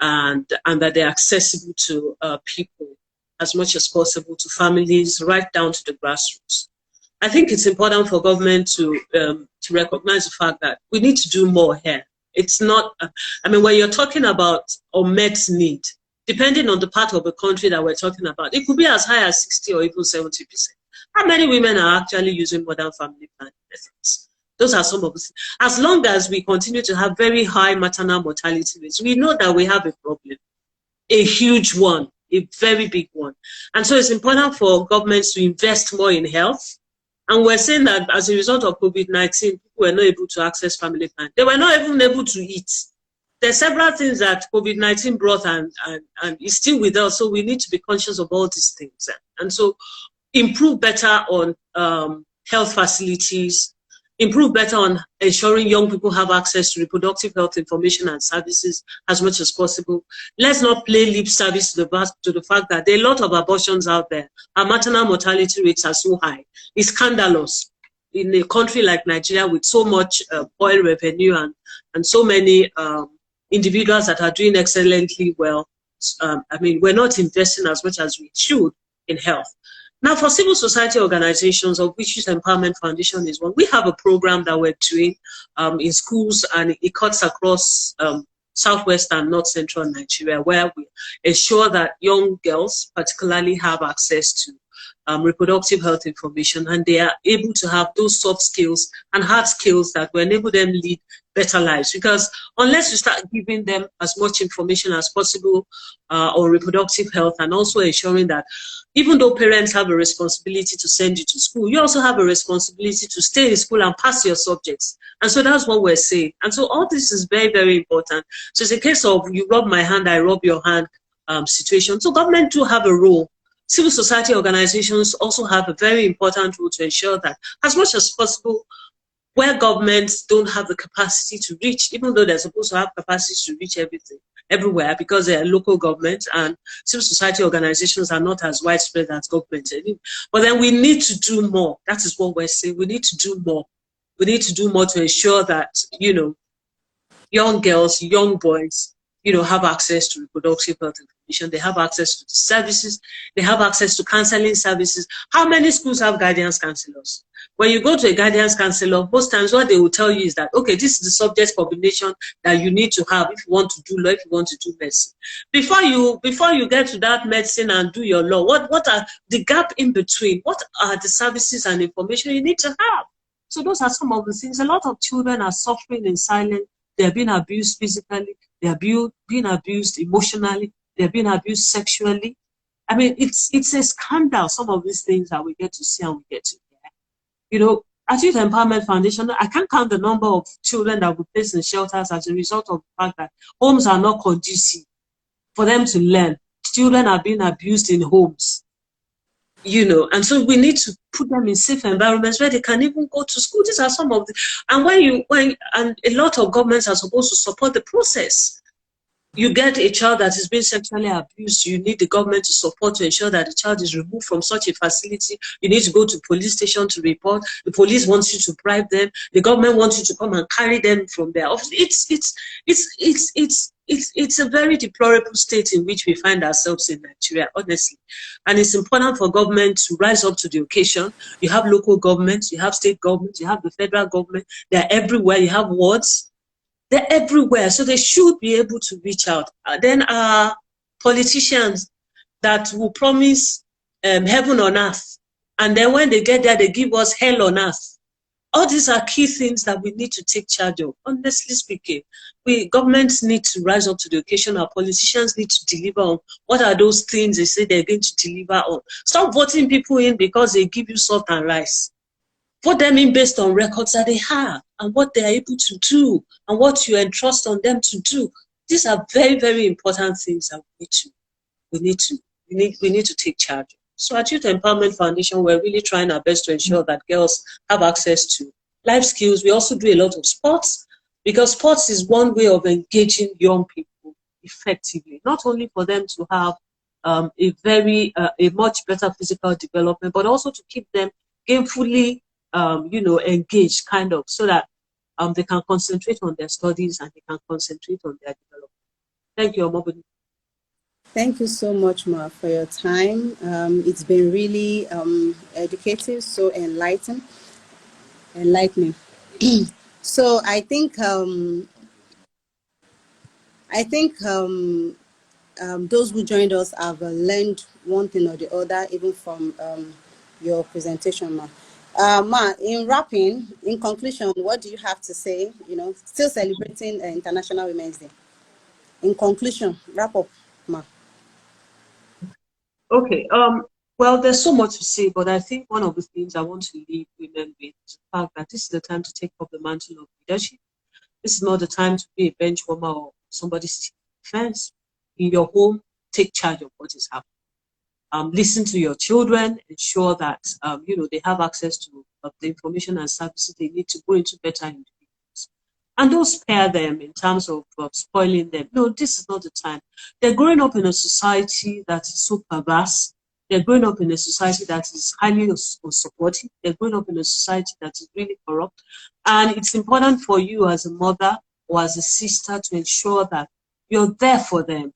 and that they're accessible to people as much as possible, to families, right down to the grassroots. I think it's important for government to recognize the fact that we need to do more here. It's not, when you're talking about unmet need, depending on the part of the country that we're talking about, it could be as high as 60 or even 70%. How many women are actually using modern family planning methods? Those are some of the things. As long as we continue to have very high maternal mortality rates, we know that we have a problem, a huge one, a very big one. And so it's important for governments to invest more in health, And we're saying that as a result of COVID-19, people were not able to access family planning. They were not even able to eat. There's several things that COVID-19 brought and is still with us. So we need to be conscious of all these things. And so improve better on health facilities, improve better on ensuring young people have access to reproductive health information and services as much as possible. Let's not play lip service to the fact that there are a lot of abortions out there. Our maternal mortality rates are so high. It's scandalous in a country like Nigeria with so much oil revenue and so many individuals that are doing excellently well. I mean, we're not investing as much as we should in health. Now, for civil society organizations, of which Youth Empowerment Foundation is one, we have a program that we're doing in schools, and it cuts across southwest and north central Nigeria, where we ensure that young girls particularly have access to reproductive health information, and they are able to have those soft skills and hard skills that will enable them lead better lives. Because unless you start giving them as much information as possible on reproductive health, and also ensuring that even though parents have a responsibility to send you to school, you also have a responsibility to stay in school and pass your subjects. And so that's what we're saying. And so all this is very, very important. So it's a case of you rub my hand, I rub your hand situation. So government do have a role. Civil society organizations also have a very important role to ensure that as much as possible, where governments don't have the capacity to reach, even though they're supposed to have capacity to reach everything, everywhere, because they're local governments and civil society organizations are not as widespread as government. But then we need to do more. That is what we're saying. We need to do more. We need to do more to ensure that, you know, young girls, young boys, you know, have access to reproductive health information. They have access to the services. They have access to counseling services. How many schools have guidance counselors? When you go to a guidance counselor, most times what they will tell you is that, okay, this is the subject combination that you need to have if you want to do law, if you want to do medicine. Before you get to that medicine and do your law, what are the gap in between? What are the services and information you need to have? So those are some of the things. A lot of children are suffering in silence. They're being abused physically. They're being abused emotionally. They're being abused sexually. I mean, it's a scandal, some of these things that we get to see and we get to hear. You know, at Youth Empowerment Foundation, I can't count the number of children that we place in shelters as a result of the fact that homes are not conducive for them to learn. Children are being abused in homes, you know, and so we need to put them in safe environments where they can even go to school. These are some of the, and and a lot of governments are supposed to support the process. You get a child that is being sexually abused, you need the government to support to ensure that the child is removed from such a facility. You need to go to police station to report. The police wants you to bribe them. The government wants you to come and carry them from their office. It's a very deplorable state in which we find ourselves in Nigeria, honestly. And it's important for government to rise up to the occasion. You have local governments, you have state governments, you have the federal government. They're everywhere. You have wards. They're everywhere, so they should be able to reach out. Then politicians that will promise heaven on earth, and then when they get there, they give us hell on earth. All these are key things that we need to take charge of. Honestly speaking, governments need to rise up to the occasion. Our politicians need to deliver on what are those things they say they're going to deliver on. Stop voting people in because they give you salt and rice. Vote them in based on records that they have and what they are able to do and what you entrust on them to do. These are very, very important things that we need to take charge of. So at Youth Empowerment Foundation, we're really trying our best to ensure that girls have access to life skills. We also do a lot of sports, because sports is one way of engaging young people effectively, not only for them to have a much better physical development, but also to keep them gainfully engaged, kind of, so that they can concentrate on their studies and they can concentrate on their development. Thank you, Omobuni. Thank you so much, Ma, for your time. It's been really educative, so enlightening. So I think those who joined us have learned one thing or the other, even from your presentation, Ma. Ma, in wrapping, in conclusion, what do you have to say? You know, still celebrating International Women's Day. In conclusion, wrap up, Ma. Okay. Well, there's so much to say, but I think one of the things I want to leave women with is the fact that this is the time to take up the mantle of leadership. This is not the time to be a bench warmer or somebody's defense. In your home, take charge of what is happening. Listen to your children, ensure that they have access to the information and services they need to go into better individuals. And don't spare them in terms of spoiling them. No, this is not the time. They're growing up in a society that is so perverse. They're growing up in a society that is highly unsupportive. They're growing up in a society that is really corrupt. And it's important for you as a mother or as a sister to ensure that you're there for them.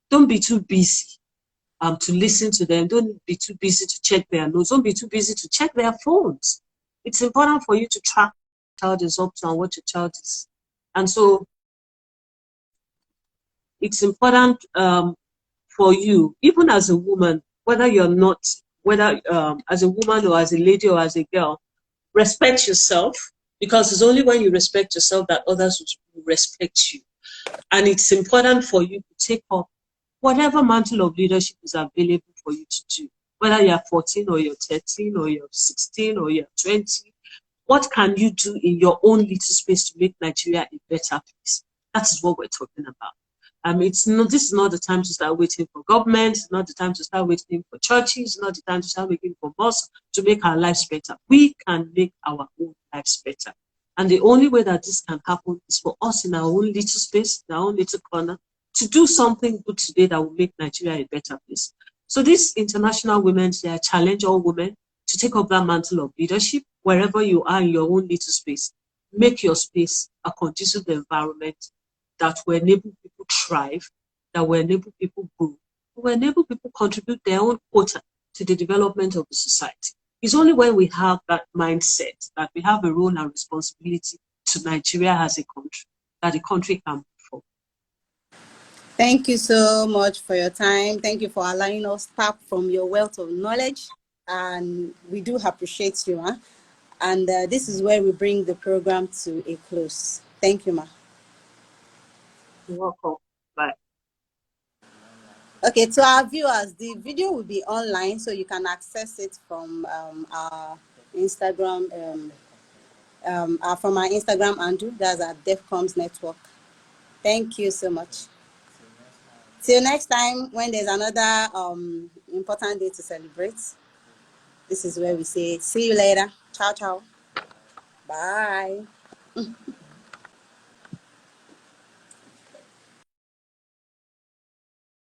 Don't be too busy to listen to them. Don't be too busy to check their notes. Don't be too busy to check their phones. It's important for you to track what your child is up to and what your child is. And so it's important for you, even as a woman, whether you're not, whether as a woman or as a lady or as a girl, respect yourself, because it's only when you respect yourself that others will respect you. And it's important for you to take up whatever mantle of leadership is available for you to do, whether you're 14 or you're 13 or you're 16 or you're 20, what can you do in your own little space to make Nigeria a better place? That is what we're talking about. This is not the time to start waiting for government, it's not the time to start waiting for churches, it's not the time to start waiting for mosques to make our lives better. We can make our own lives better. And the only way that this can happen is for us in our own little space, in our own little corner, to do something good today that will make Nigeria a better place. So this International Women's Day, I challenge all women to take up that mantle of leadership wherever you are in your own little space. Make your space a conducive environment that will enable people thrive, that will enable people grow, that will enable people contribute their own quota to the development of the society. It's only when we have that mindset that we have a role and responsibility to Nigeria as a country, that the country can move forward. Thank you so much for your time. Thank you for allowing us to tap from your wealth of knowledge. And we do appreciate you. Huh? And this is where we bring the program to a close. Thank you, ma. You're welcome. Bye. Okay, to our viewers, the video will be online, so you can access it from our Instagram, from our Instagram handle. That's our Devcoms network. Thank you so much. Till next time, when there's another important day to celebrate, this is where we say, see you later. Ciao, ciao. Bye.